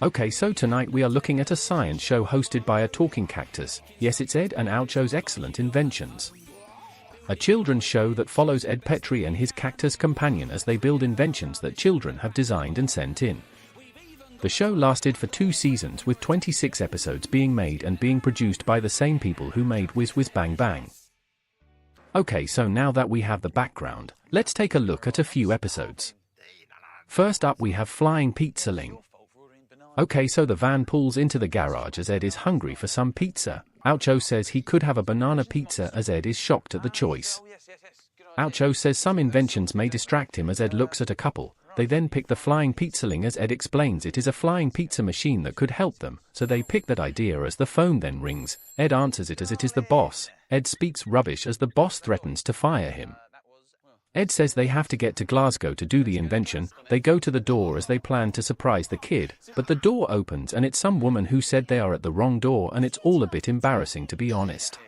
Okay, so tonight we are looking at a science show hosted by a talking cactus. Yes, it's Ed and Oucho's excellent inventions. A children's show that follows Ed Petrie and his cactus companion as they build inventions that children have designed and sent in. The show lasted for 2 seasons with 26 episodes being made and being produced by the same people who made Whiz Whiz Bang Bang. Okay, so now that we have the background, let's take a look at a few episodes. First up we have Flying Pizzaling. Okay, so the van pulls into the garage as Ed is hungry for some pizza. Oucho says he could have a banana pizza as Ed is shocked at the choice. Oucho says some inventions may distract him as Ed looks at a couple. They then pick the flying pizzaling as Ed explains it is a flying pizza machine that could help them, so they pick that idea as the phone then rings. Ed answers it as it is the boss. Ed speaks rubbish as the boss threatens to fire him. Ed says they have to get to Glasgow to do the invention. They go to the door as they plan to surprise the kid, but the door opens and it's some woman who said they are at the wrong door and it's all a bit embarrassing to be honest.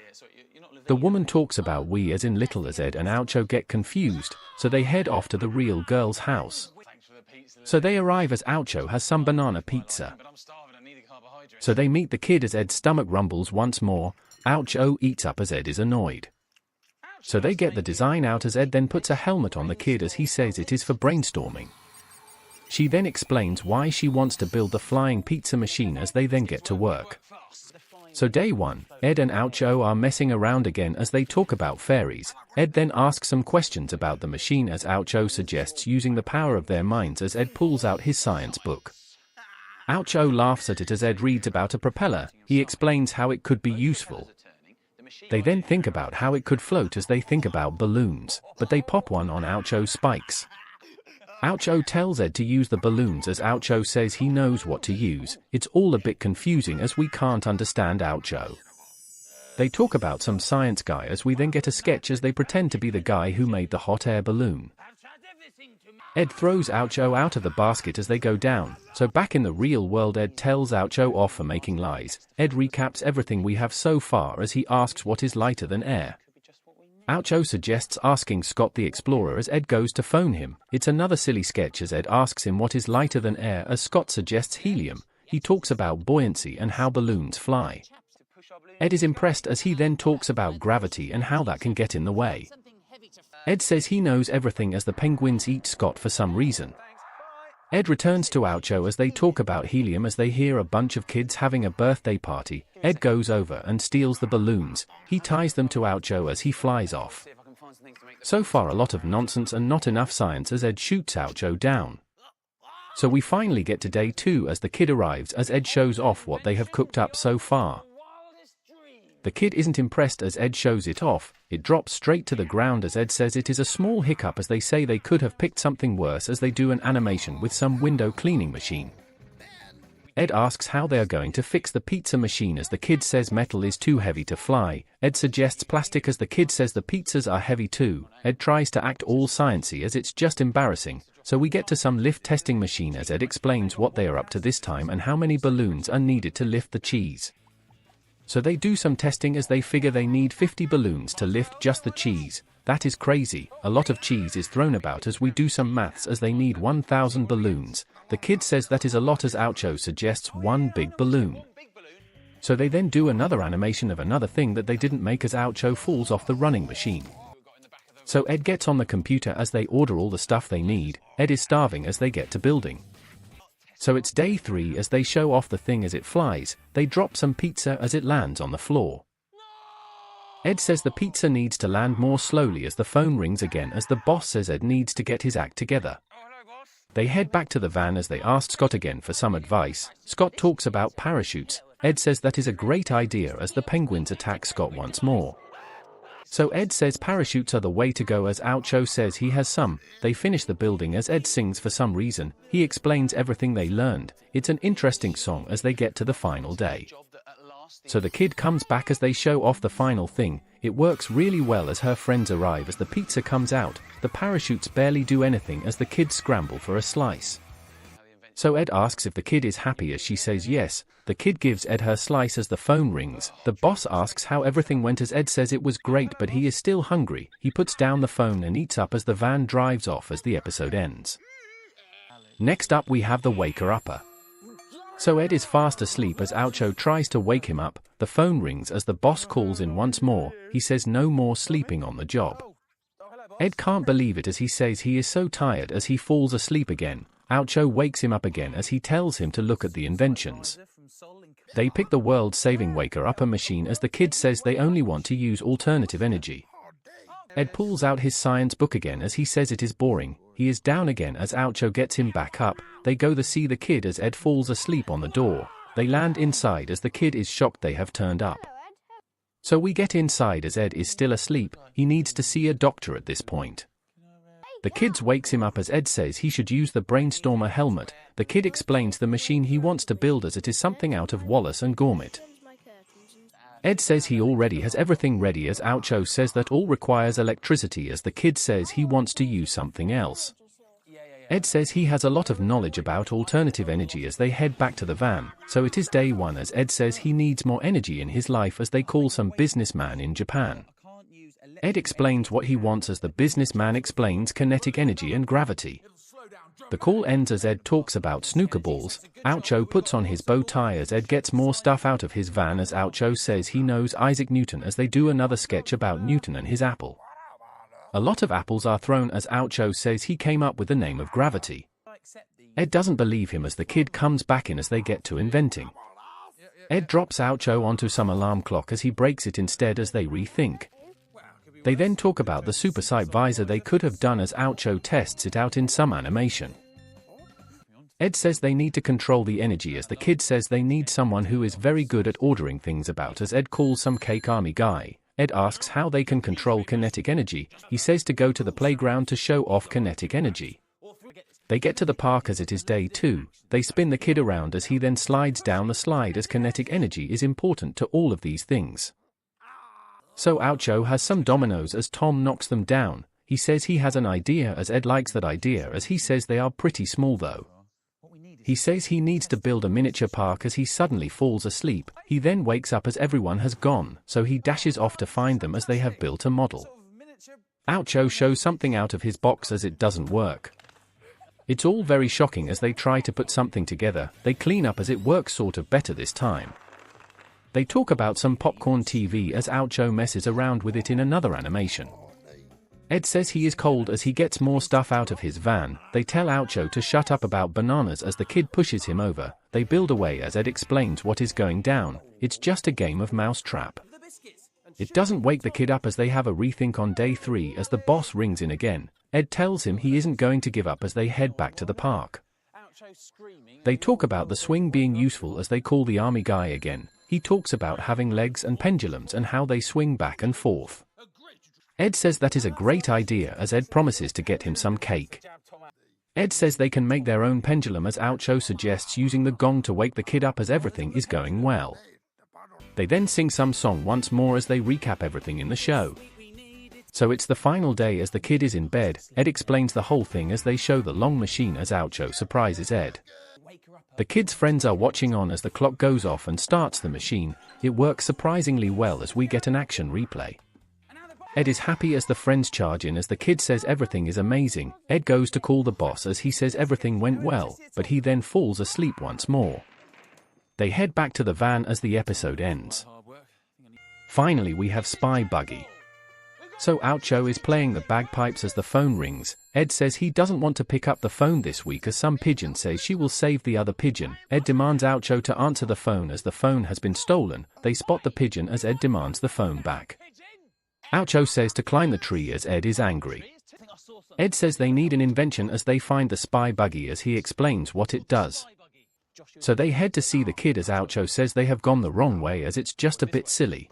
The woman talks about we as in little as Ed and Oucho get confused, so they head off to the real girl's house. So they arrive as Oucho has some banana pizza. So they meet the kid as Ed's stomach rumbles once more. Oucho eats up as Ed is annoyed. So they get the design out as Ed then puts a helmet on the kid as he says it is for brainstorming. She then explains why she wants to build the flying pizza machine as they then get to work. So day 1, Ed and Oucho are messing around again as they talk about fairies. Ed then asks some questions about the machine as Oucho suggests using the power of their minds as Ed pulls out his science book. Oucho laughs at it as Ed reads about a propeller. He explains how it could be useful. They then think about how it could float as they think about balloons, but they pop one on Oucho's spikes. Oucho tells Ed to use the balloons as Oucho says he knows what to use. It's all a bit confusing as we can't understand Oucho. They talk about some science guy as we then get a sketch as they pretend to be the guy who made the hot air balloon. Ed throws Oucho out of the basket as they go down, so back in the real world Ed tells Oucho off for making lies. Ed recaps everything we have so far as he asks what is lighter than air. Oucho suggests asking Scott the Explorer as Ed goes to phone him. It's another silly sketch as Ed asks him what is lighter than air as Scott suggests helium. He talks about buoyancy and how balloons fly. Ed is impressed as he then talks about gravity and how that can get in the way. Ed says he knows everything as the penguins eat Scott for some reason. Ed returns to Oucho as they talk about helium as they hear a bunch of kids having a birthday party. Ed goes over and steals the balloons. He ties them to Oucho as he flies off. So far a lot of nonsense and not enough science as Ed shoots Oucho down. So we finally get to day 2 as the kid arrives as Ed shows off what they have cooked up so far. The kid isn't impressed as Ed shows it off. It drops straight to the ground as Ed says it is a small hiccup as they say they could have picked something worse as they do an animation with some window cleaning machine. Ed asks how they are going to fix the pizza machine as the kid says metal is too heavy to fly. Ed suggests plastic as the kid says the pizzas are heavy too. Ed tries to act all sciencey as it's just embarrassing. So we get to some lift testing machine as Ed explains what they are up to this time and how many balloons are needed to lift the cheese. So they do some testing as they figure they need 50 balloons to lift just the cheese. That is crazy. A lot of cheese is thrown about as we do some maths as they need 1,000 balloons. The kid says that is a lot as Oucho suggests one big balloon. So they then do another animation of another thing that they didn't make as Oucho falls off the running machine. So Ed gets on the computer as they order all the stuff they need. Ed is starving as they get to building. So it's day 3 as they show off the thing as it flies. They drop some pizza as it lands on the floor. Ed says the pizza needs to land more slowly as the phone rings again as the boss says Ed needs to get his act together. They head back to the van as they ask Scott again for some advice. Scott talks about parachutes. Ed says that is a great idea as the penguins attack Scott once more. So Ed says parachutes are the way to go as Oucho says he has some. They finish the building as Ed sings for some reason. He explains everything they learned. It's an interesting song as they get to the final day. So the kid comes back as they show off the final thing. It works really well as her friends arrive as the pizza comes out. The parachutes barely do anything as the kids scramble for a slice. So Ed asks if the kid is happy as she says yes. The kid gives Ed her slice as the phone rings. The boss asks how everything went as Ed says it was great but he is still hungry. He puts down the phone and eats up as the van drives off as the episode ends. Next up we have the Waker Upper. So Ed is fast asleep as Oucho tries to wake him up. The phone rings as the boss calls in once more. He says no more sleeping on the job. Ed can't believe it as he says he is so tired as he falls asleep again. Oucho wakes him up again as he tells him to look at the inventions. They pick the world-saving waker-upper machine as the kid says they only want to use alternative energy. Ed pulls out his science book again as he says it is boring. He is down again as Oucho gets him back up. They go to see the kid as Ed falls asleep on the door. They land inside as the kid is shocked they have turned up. So we get inside as Ed is still asleep. He needs to see a doctor at this point. The kid wakes him up as Ed says he should use the brainstormer helmet. The kid explains the machine he wants to build as it is something out of Wallace and Gromit. Ed says he already has everything ready as Oucho says that all requires electricity as the kid says he wants to use something else. Ed says he has a lot of knowledge about alternative energy as they head back to the van, so it is day one as Ed says he needs more energy in his life as they call some businessman in Japan. Ed explains what he wants as the businessman explains kinetic energy and gravity. The call ends as Ed talks about snooker balls. Oucho puts on his bow tie as Ed gets more stuff out of his van as Oucho says he knows Isaac Newton as they do another sketch about Newton and his apple. A lot of apples are thrown as Oucho says he came up with the name of gravity. Ed doesn't believe him as the kid comes back in as they get to inventing. Ed drops Oucho onto some alarm clock as he breaks it instead as they rethink. They then talk about the super sight visor they could have done as Oucho tests it out in some animation. Ed says they need to control the energy as the kid says they need someone who is very good at ordering things about as Ed calls some cake army guy. Ed asks how they can control kinetic energy. He says to go to the playground to show off kinetic energy. They get to the park as it is day 2. They spin the kid around as he then slides down the slide as kinetic energy is important to all of these things. So Oucho has some dominoes as Tom knocks them down. He says he has an idea as Ed likes that idea as he says they are pretty small though. He says he needs to build a miniature park as he suddenly falls asleep. He then wakes up as everyone has gone, so he dashes off to find them as they have built a model. Oucho shows something out of his box as it doesn't work. It's all very shocking as they try to put something together. They clean up as it works sort of better this time. They talk about some popcorn TV as Oucho messes around with it in another animation. Ed says he is cold as he gets more stuff out of his van. They tell Oucho to shut up about bananas as the kid pushes him over. They build away as Ed explains what is going down. It's just a game of mousetrap. It doesn't wake the kid up as they have a rethink on day 3 as the boss rings in again. Ed tells him he isn't going to give up as they head back to the park. They talk about the swing being useful as they call the army guy again. He talks about having legs and pendulums and how they swing back and forth. Ed says that is a great idea as Ed promises to get him some cake. Ed says they can make their own pendulum as Oucho suggests using the gong to wake the kid up as everything is going well. They then sing some song once more as they recap everything in the show. So it's the final day as the kid is in bed. Ed explains the whole thing as they show the long machine as Oucho surprises Ed. The kid's friends are watching on as the clock goes off and starts the machine. It works surprisingly well as we get an action replay. Ed is happy as the friends charge in as the kid says everything is amazing. Ed goes to call the boss as he says everything went well, but he then falls asleep once more. They head back to the van as the episode ends. Finally we have Spy Buggy. So Oucho is playing the bagpipes as the phone rings. Ed says he doesn't want to pick up the phone this week as some pigeon says she will save the other pigeon. Ed demands Oucho to answer the phone as the phone has been stolen. They spot the pigeon as Ed demands the phone back. Oucho says to climb the tree as Ed is angry. Ed says they need an invention as they find the spy buggy as he explains what it does. So they head to see the kid as Oucho says they have gone the wrong way as it's just a bit silly.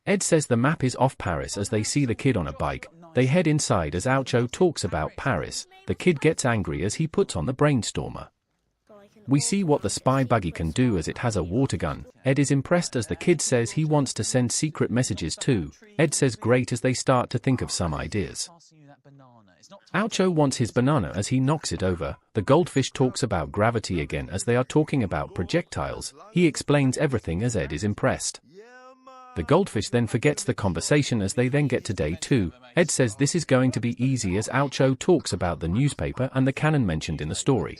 Ed says the map is off Paris as they see the kid on a bike. They head inside as Oucho talks about Paris. The kid gets angry as he puts on the brainstormer. We see what the spy buggy can do as it has a water gun. Ed is impressed as the kid says he wants to send secret messages too. Ed says great as they start to think of some ideas. Oucho wants his banana as he knocks it over. The goldfish talks about gravity again as they are talking about projectiles. He explains everything as Ed is impressed. The goldfish then forgets the conversation as they then get to day 2. Ed says this is going to be easy as Oucho talks about the newspaper and the cannon mentioned in the story.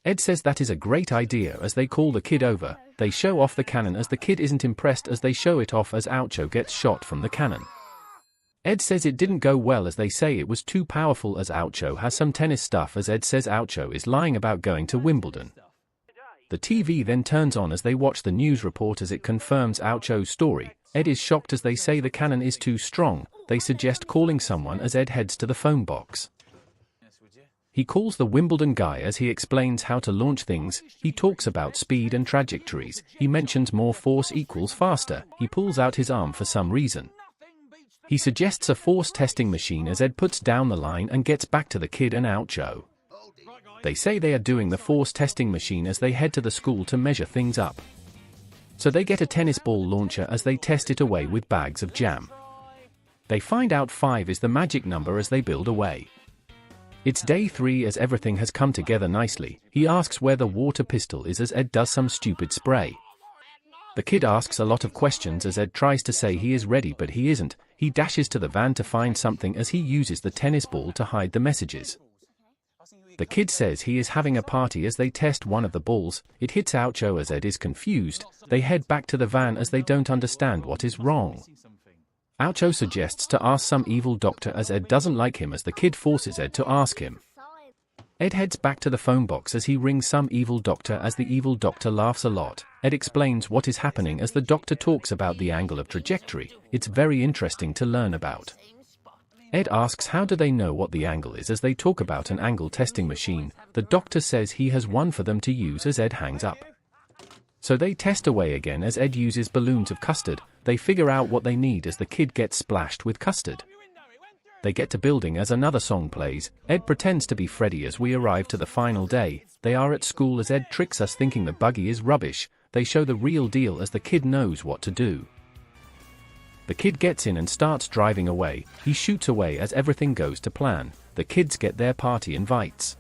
Ed says that is a great idea as they call the kid over. They show off the cannon as the kid isn't impressed as they show it off as Oucho gets shot from the cannon. Ed says it didn't go well as they say it was too powerful as Oucho has some tennis stuff as Ed says Oucho is lying about going to Wimbledon. The TV then turns on as they watch the news report as it confirms Oucho's story. Ed is shocked as they say the cannon is too strong. They suggest calling someone as Ed heads to the phone box. He calls the Wimbledon guy as he explains how to launch things. He talks about speed and trajectories. He mentions more force equals faster. He pulls out his arm for some reason. He suggests a force testing machine as Ed puts down the line and gets back to the kid and Oucho. They say they are doing the force testing machine as they head to the school to measure things up. So they get a tennis ball launcher as they test it away with bags of jam. They find out 5 is the magic number as they build away. It's day 3 as everything has come together nicely. He asks where the water pistol is as Ed does some stupid spray. The kid asks a lot of questions as Ed tries to say he is ready but he isn't. He dashes to the van to find something as he uses the tennis ball to hide the messages. The kid says he is having a party as they test one of the balls. It hits Oucho as Ed is confused. They head back to the van as they don't understand what is wrong. Oucho suggests to ask some evil doctor as Ed doesn't like him as the kid forces Ed to ask him. Ed heads back to the phone box as he rings some evil doctor as the evil doctor laughs a lot. Ed explains what is happening as the doctor talks about the angle of trajectory. It's very interesting to learn about. Ed asks how do they know what the angle is as they talk about an angle testing machine. The doctor says he has one for them to use as Ed hangs up. So they test away again as Ed uses balloons of custard. They figure out what they need as the kid gets splashed with custard. They get to building as another song plays. Ed pretends to be Freddy as we arrive to the final day. They are at school as Ed tricks us thinking the buggy is rubbish. They show the real deal as the kid knows what to do. The kid gets in and starts driving away. He shoots away as everything goes to plan. The kids get their party invites.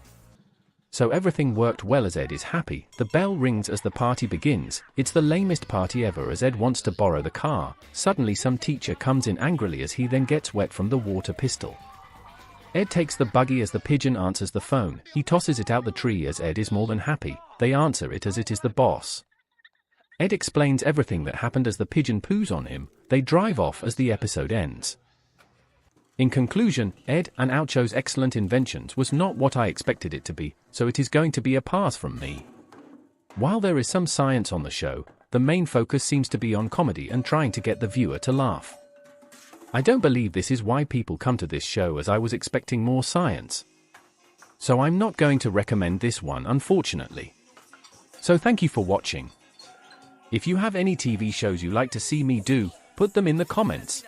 So everything worked well as Ed is happy. The bell rings as the party begins. It's the lamest party ever as Ed wants to borrow the car. Suddenly some teacher comes in angrily as he then gets wet from the water pistol. Ed takes the buggy as the pigeon answers the phone. He tosses it out the tree as Ed is more than happy. They answer it as it is the boss. Ed explains everything that happened as the pigeon poos on him. They drive off as the episode ends. In conclusion, Ed and Oucho's excellent inventions was not what I expected it to be, so it is going to be a pass from me. While there is some science on the show, the main focus seems to be on comedy and trying to get the viewer to laugh. I don't believe this is why people come to this show as I was expecting more science. So I'm not going to recommend this one unfortunately. So thank you for watching. If you have any TV shows you like to see me do, put them in the comments.